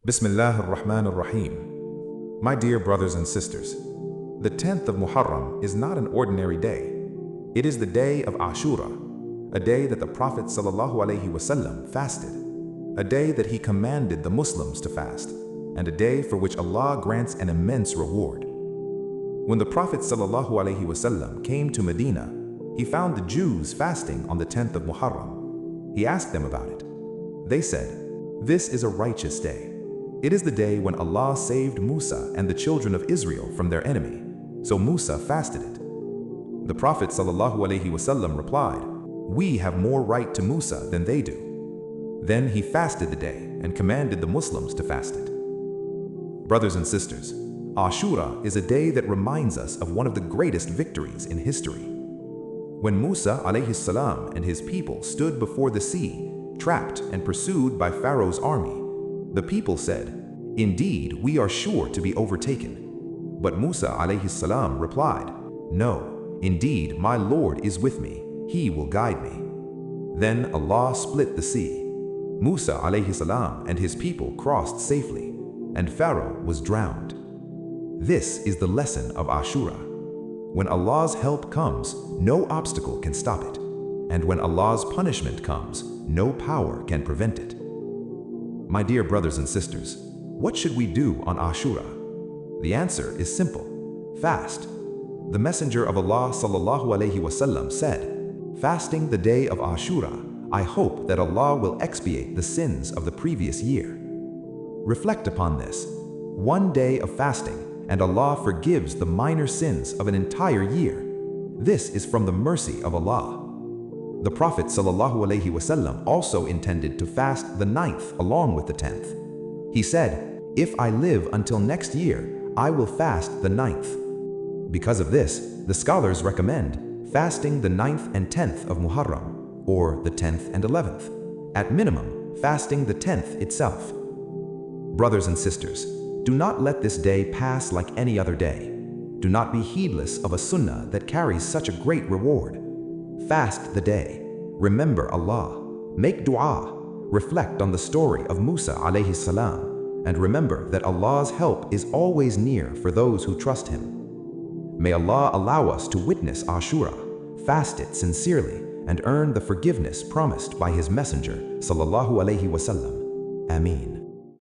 Bismillah ar-Rahman ar-Rahim. My dear brothers and sisters, the 10th of Muharram is not an ordinary day. It is the day of Ashura, a day that the Prophet ﷺ fasted, a day that he commanded the Muslims to fast, and a day for which Allah grants an immense reward. When the Prophet ﷺ came to Medina, he found the Jews fasting on the 10th of Muharram. He asked them about it. They said, "This is a righteous day. It is the day when Allah saved Musa and the children of Israel from their enemy, so Musa fasted it." The Prophet ﷺ replied, "We have more right to Musa than they do." Then he fasted the day and commanded the Muslims to fast it. Brothers and sisters, Ashura is a day that reminds us of one of the greatest victories in history. When Musa ﷺ and his people stood before the sea, trapped and pursued by Pharaoh's army, the people said, "Indeed, we are sure to be overtaken." But Musa ﷺ replied, "No, indeed, my Lord is with me. He will guide me." Then Allah split the sea. Musa ﷺ and his people crossed safely, and Pharaoh was drowned. This is the lesson of Ashura. When Allah's help comes, no obstacle can stop it. And when Allah's punishment comes, no power can prevent it. My dear brothers and sisters, what should we do on Ashura? The answer is simple: fast. The Messenger of Allah ﷺ said, "Fasting the day of Ashura, I hope that Allah will expiate the sins of the previous year." Reflect upon this. One day of fasting, and Allah forgives the minor sins of an entire year. This is from the mercy of Allah. The Prophet ﷺ also intended to fast the 9th along with the 10th. He said, "If I live until next year, I will fast the 9th. Because of this, the scholars recommend fasting the 9th and 10th of Muharram, or the 10th and 11th. At minimum, fasting the 10th itself. Brothers and sisters, do not let this day pass like any other day. Do not be heedless of a sunnah that carries such a great reward. Fast the day. Remember Allah. Make dua. Reflect on the story of Musa ﷺ, and remember that Allah's help is always near for those who trust Him. May Allah allow us to witness Ashura, fast it sincerely, and earn the forgiveness promised by His Messenger ﷺ. Ameen.